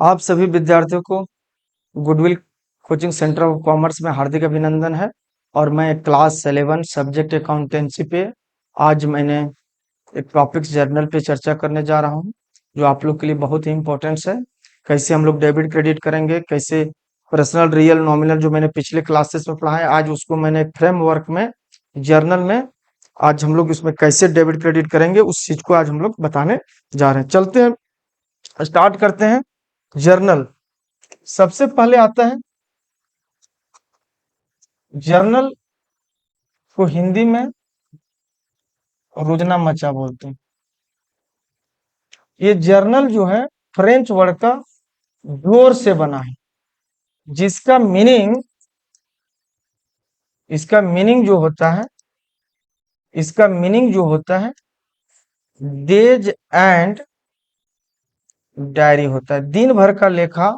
आप सभी विद्यार्थियों को goodwill coaching centre of commerce में हार्दिक अभिनंदन है। और मैं क्लास 11 सब्जेक्ट अकाउंटेंसी पे आज मैंने एक टॉपिक्स जर्नल पे चर्चा करने जा रहा हूँ, जो आप लोग के लिए बहुत ही इम्पोर्टेंट है। कैसे हम लोग डेबिट क्रेडिट करेंगे, कैसे पर्सनल रियल नॉमिनल जो मैंने पिछले क्लासेस में पढ़ा है, आज उसको मैंने फ्रेमवर्क में जर्नल में आज हम लोग इसमें कैसे डेबिट क्रेडिट करेंगे उस चीज को आज हम लोग बताने जा रहे हैं। चलते हैं, स्टार्ट करते हैं। जर्नल सबसे पहले आता है जर्नल को हिंदी में रोजनामचा बोलते हैं। ये जर्नल जो है फ्रेंच वर्ड का जोर से बना है, जिसका मीनिंग इसका मीनिंग जो होता है इसका मीनिंग जो होता है डेज एंड डायरी होता है। दिन भर का लेखा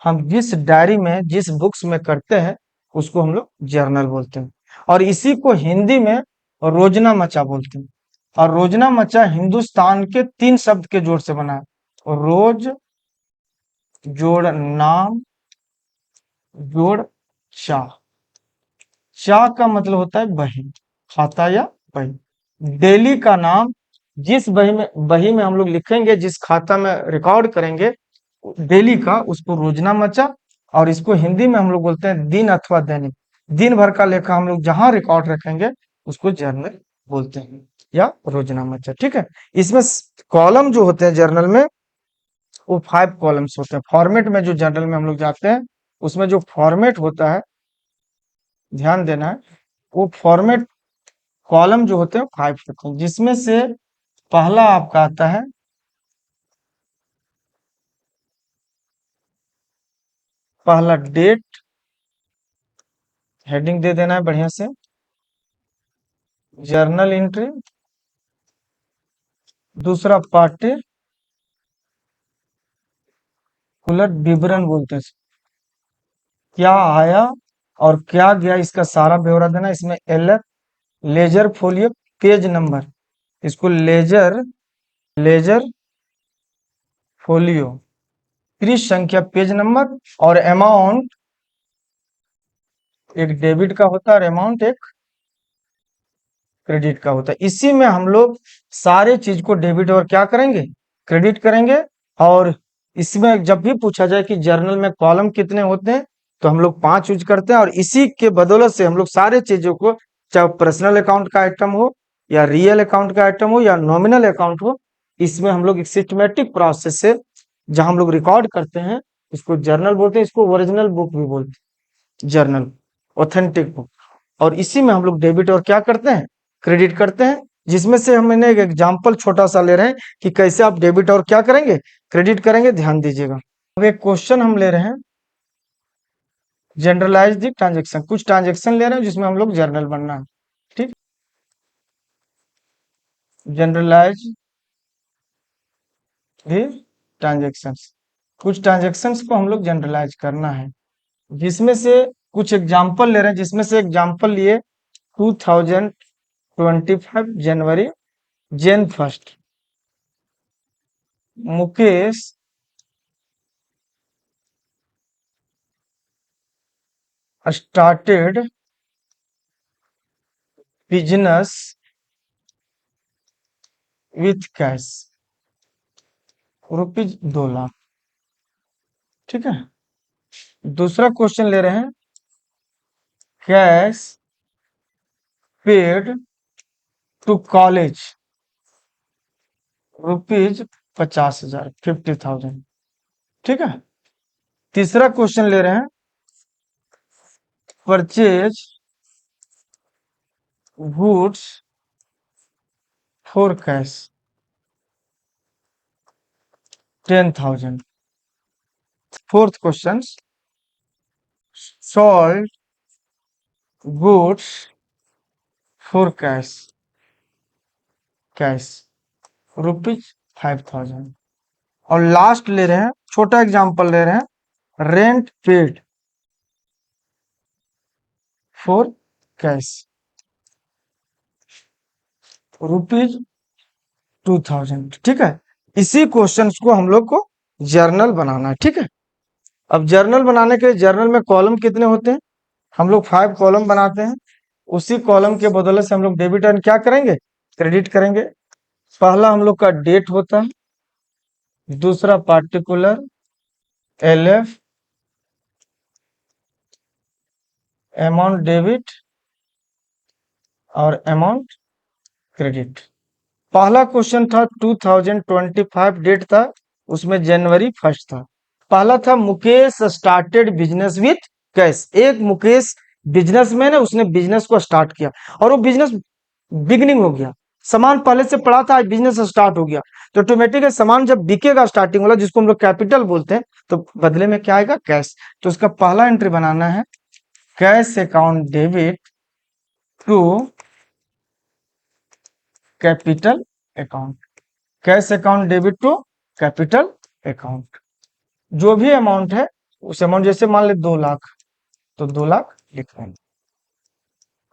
हम जिस डायरी में जिस बुक्स में करते हैं उसको हम लोग जर्नल बोलते हैं। और इसी को हिंदी में रोजनामचा बोलते हैं। और रोजनामचा हिंदुस्तान के 3 शब्द के जोड़ से बना है। रोज जोड़ नाम जोड़ शाह। शाह का मतलब होता है बही, खाता या बही। डेली का नाम जिस बही में हम लोग लिखेंगे, जिस खाता में रिकॉर्ड करेंगे डेली का, उसको रोजनामचा। और इसको हिंदी में हम लोग बोलते हैं दिन अथवा दैनिक। दिन भर का लेखा हम लोग जहां रिकॉर्ड रखेंगे उसको जर्नल बोलते हैं या रोजनामचा। ठीक है। इसमें कॉलम जो होते हैं जर्नल में वो 5 कॉलम्स होते हैं। फॉर्मेट में जो जर्नल में हम लोग जाते हैं उसमें जो फॉर्मेट होता है, ध्यान देना है, वो फॉर्मेट कॉलम जो होते हैं 5 होते हैं, जिसमें से पहला आपका आता है पहला डेट, हेडिंग दे देना है बढ़िया से। जर्नल एंट्री, दूसरा पार्ट उलट विवरण बोलते हैं, क्या आया और क्या गया इसका सारा ब्यौरा देना। इसमें L ledger folio page number, इसको लेजर लेजर फोलियो पृष्ठ संख्या पेज नंबर। और अमाउंट एक डेबिट का होता है और अमाउंट एक क्रेडिट का होता है। इसी में हम लोग सारे चीज को डेबिट और क्या करेंगे, क्रेडिट करेंगे। और इसमें जब भी पूछा जाए कि जर्नल में कॉलम कितने होते हैं तो हम लोग 5 यूज करते हैं। और इसी के बदौलत से हम लोग सारे चीजों को, चाहे पर्सनल अकाउंट का आइटम हो या रियल अकाउंट का आइटम हो या नॉमिनल अकाउंट हो, इसमें हम लोग एक सिस्टमेटिक प्रोसेस से जहां हम लोग रिकॉर्ड करते हैं इसको जर्नल बोलते हैं। इसको ओरिजिनल बुक भी बोलते हैं, जर्नल ऑथेंटिक बुक। और इसी में हम लोग डेबिट और क्या करते हैं, क्रेडिट करते हैं। जिसमें से हमने एक एग्जांपल छोटा सा ले रहे हैं कि कैसे आप डेबिट और क्या करेंगे, क्रेडिट करेंगे। ध्यान दीजिएगा। अब एक क्वेश्चन हम ले रहे हैं, जनरलाइज द ट्रांजेक्शन। कुछ ट्रांजेक्शन ले रहे हैं जिसमें हम लोग जर्नल बनना है। ठीक, जनरलाइज द ट्रांजेक्शन। कुछ ट्रांजेक्शन्स को हम लोग जनरलाइज करना है, जिसमें से कुछ एग्जांपल ले रहे हैं। जिसमें से एग्जांपल लिए 2025 जनवरी जैन first, Mukesh started business with cash ₹2 lakh. ठीक है। दूसरा क्वेश्चन ले रहे हैं, कैश पेड टू कॉलेज ₹50,000, 50,000। ठीक है। तीसरा क्वेश्चन ले रहे हैं, purchase goods for cash 10,000। Fourth question, sold goods for cash cash ₹5,000। और लास्ट ले रहे हैं, छोटा एग्जांपल ले रहे हैं, रेंट पेड फॉर कैश ₹2,000। ठीक है। इसी क्वेश्चंस को हम लोग को जर्नल बनाना है, ठीक है। अब जर्नल बनाने के लिए जर्नल में कॉलम कितने होते हैं? हम लोग 5 कॉलम बनाते हैं। उसी कॉलम के बदौलत से हम लोग डेबिट एंड क्या करेंगे? क्रेडिट करेंगे। पहला हम लोग का डेट होता है, दूसरा पार्टिकुलर, एलएफ, अमाउंट डेबिट और अमाउंट क्रेडिट। पहला क्वेश्चन था 2025, डेट था उसमें जनवरी 1 था। पहला था Mukesh started business with cash. एक मुकेश बिजनेसमैन है, उसने बिजनेस को स्टार्ट किया और वो बिजनेस बिगनिंग हो गया। सामान पहले से पड़ा था, आज बिजनेस स्टार्ट हो गया, तो ऑटोमेटिक है सामान जब बिकेगा, स्टार्टिंग वाला जिसको हम लोग कैपिटल बोलते हैं, तो बदले में क्या आएगा? कैश। तो उसका पहला एंट्री बनाना है, cash account debit to capital account. Cash account debit to capital account. जो भी अमाउंट है उस अमाउंट, जैसे मान ले 2 लाख, तो 2 लाख लिख रहे हैं।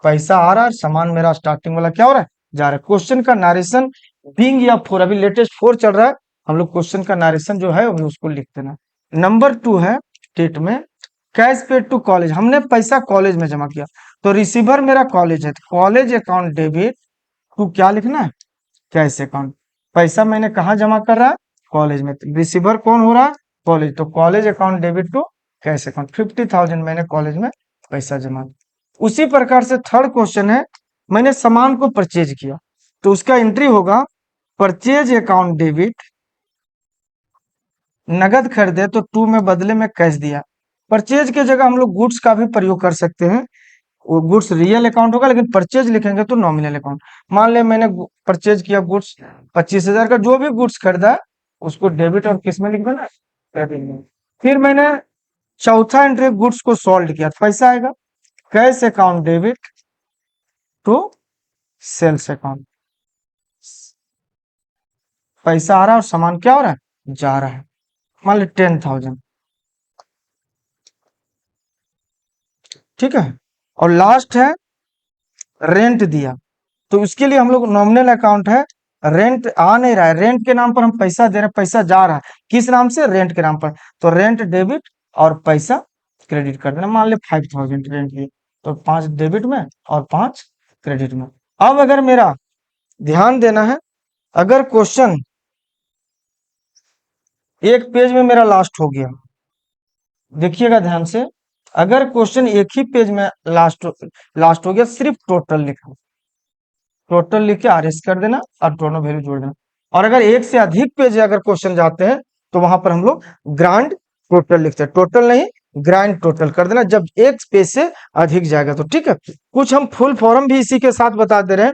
पैसा आ रहा है, सामान मेरा स्टार्टिंग वाला क्या हो रहा है? जा रहा है। क्वेश्चन का नारेशन बीइंग या फोर, अभी लेटेस्ट 4 चल रहा है, हम लोग क्वेश्चन का नारेशन जो है अभी उसको लिख देना। नंबर 2 है स्टेट में, कैश पेड टू कॉलेज। हमने पैसा कॉलेज में जमा किया, तो रिसीवर मेरा कॉलेज है, कॉलेज अकाउंट डेबिट टू क्या लिखना है? Cash account. पैसा मैंने कहा जमा कर रहा है? कॉलेज में। रिसीवर कौन हो रहा है? कॉलेज। तो college account debit to cash account. 50,000 मैंने कॉलेज में पैसा जमा किया। उसी प्रकार से थर्ड क्वेश्चन है, मैंने सामान को परचेज किया, तो उसका एंट्री होगा परचेज अकाउंट डेबिट, नगद खरीदे तो टू में बदले में कैश दिया। परचेज की जगह हम लोग गुड्स का भी प्रयोग कर सकते हैं, वो गुड्स रियल अकाउंट होगा, लेकिन परचेज लिखेंगे तो नॉमिनल अकाउंट। मान ले मैंने परचेज किया गुड्स 25,000 का, जो भी गुड्स खरीदा है उसको डेबिट और किस में लिख देना? क्रेडिट में। फिर मैंने चौथा एंट्री गुड्स को सोल्ड किया, तो पैसा आएगा cash account debit to sales account. पैसा आ रहा है और सामान क्या हो रहा है? जा रहा है। मान ली 10,000, ठीक है। और लास्ट है रेंट दिया, तो उसके लिए हम लोग नॉमिनल अकाउंट है, रेंट आ नहीं रहा है, रेंट के नाम पर हम पैसा दे रहे हैं, पैसा जा रहा है, किस नाम से? रेंट के नाम पर। तो रेंट डेबिट और पैसा क्रेडिट कर देना। मान ले 5,000 रेंट दिए, तो 5 डेबिट में और 5 क्रेडिट में। अब अगर मेरा ध्यान देना है, अगर क्वेश्चन एक पेज में मेरा लास्ट हो गया, देखिएगा ध्यान से, अगर क्वेश्चन एक ही पेज में लास्ट हो गया, सिर्फ टोटल लिखा, टोटल लिख के आरएस कर देना और दोनों वैल्यू जोड़ देना। और अगर एक से अधिक पेज अगर क्वेश्चन जाते हैं, तो वहां पर हम लोग ग्रांड टोटल लिखते हैं, टोटल नहीं ग्रांड टोटल कर देना जब एक पेज से अधिक जाएगा तो, ठीक है। कुछ हम फुल फॉर्म भी इसी के साथ बता दे रहे हैं,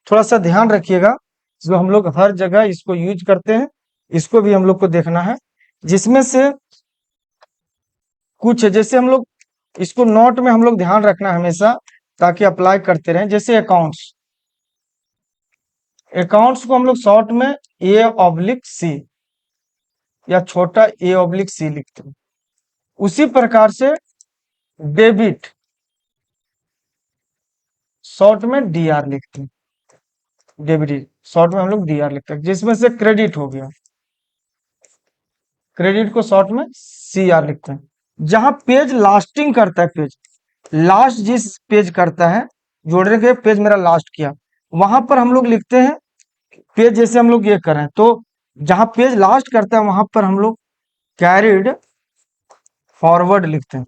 थोड़ा सा ध्यान रखिएगा, जो हम लोग हर जगह इसको यूज करते हैं, इसको भी हम लोग को देखना है। जिसमें से कुछ जैसे हम लोग इसको नोट में हम लोग ध्यान रखना हमेशा, ताकि अप्लाई करते रहें। जैसे अकाउंट्स, अकाउंट्स को हम लोग शॉर्ट में A/C या छोटा A/C लिखते हैं। उसी प्रकार से डेबिट शॉर्ट में DR लिखते हैं, डेबिट शॉर्ट में हम लोग DR लिखते हैं। जिसमें से क्रेडिट हो गया, क्रेडिट को शॉर्ट में CR लिखते हैं। जहां पेज लास्टिंग करता है, पेज लास्ट जिस पेज करता है, जोड़ने के पेज मेरा लास्ट किया, वहां पर हम लोग लिखते हैं पेज, जैसे हम लोग ये करें तो जहां पेज लास्ट करता है वहां पर हम लोग कैरिड फॉरवर्ड लिखते हैं,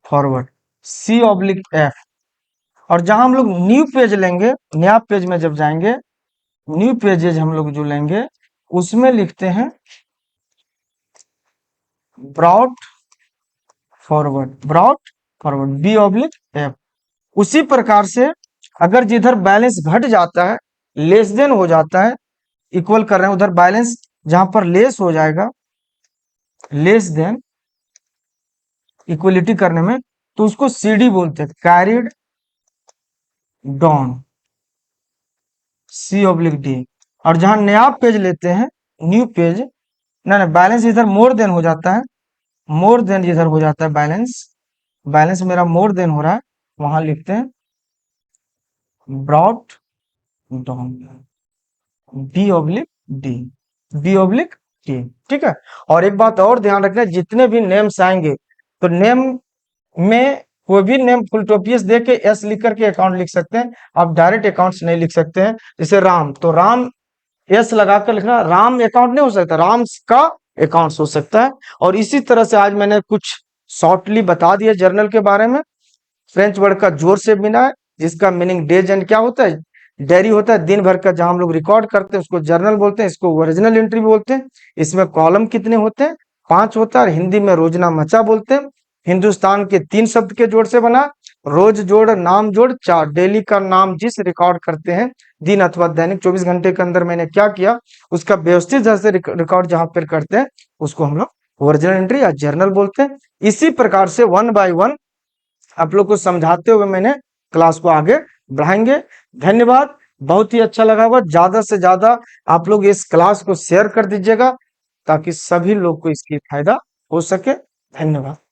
फॉरवर्ड C/F। और जहां हम लोग न्यू पेज लेंगे, नया पेज में जब जाएंगे, न्यू पेजेज हम लोग जो लेंगे उसमें लिखते हैं brought forward, brought forward B/F। उसी प्रकार से अगर जिधर बैलेंस घट जाता है, लेस देन हो जाता है, इक्वल कर रहे हैं, उधर बैलेंस जहां पर लेस हो जाएगा, लेस देन इक्वलिटी करने में, तो उसको CD बोलते हैं, कैरिड डाउन C/D। और जहां नया पेज लेते हैं, न्यू पेज, ना बैलेंस इधर मोर देन हो जाता है, मोर देन जिधर हो जाता है बैलेंस, बैलेंस मेरा मोर देन हो रहा है, वहां लिखते हैं ब्रॉट डाउन B/D, B/D की। ठीक है। और एक बात और ध्यान रखना, जितने भी नेम्स आएंगे तो नेम में कोई भी नेम फुल टॉपियस दे के एस लिख करके अकाउंट लिख सकते हैं। आप डायरेक्ट अकाउंट्स नहीं लिख सकते हैं। जैसे राम, तो राम एस लगाकर लिखना, राम अकाउंट नहीं हो सकता, राम्स का अकाउंट्स हो सकता है। और इसी तरह से आज मैंने कुछ शॉर्टली बता दिया जर्नल के बारे में। फ्रेंच वर्ड का जोर से बिना है, जिसका मीनिंग डेज एंड क्या होता है, डायरी होता है, दिन भर का जहां हम लोग रिकॉर्ड करते हैं उसको जर्नल बोलते हैं। इसको ओरिजिनल एंट्री भी बोलते हैं। इसमें कॉलम कितने होते हैं, 5 होता है। और हिंदी में रोजनामचा बोलते हैं। हिंदुस्तान के 3 शब्द के जोड़ से बना, रोज जोड़ नाम जोड़ 4, डेली का नाम जिस रिकॉर्ड करते हैं, दिन अथवा दैनिक 24 घंटे के अंदर मैंने क्या किया उसका व्यवस्थित ढंग से रिकॉर्ड जहां पर करते हैं उसको हम लोग ओरिजिनल एंट्री या जर्नल बोलते हैं। इसी प्रकार से वन बाय वन आप लोग को समझाते हुए मैंने क्लास को आगे बढ़ाएंगे। धन्यवाद। बहुत ही अच्छा लगा होगा, ज्यादा से ज्यादा आप लोग इस क्लास को शेयर कर दीजिएगा ताकि सभी लोग को इसकी फायदा हो सके। धन्यवाद।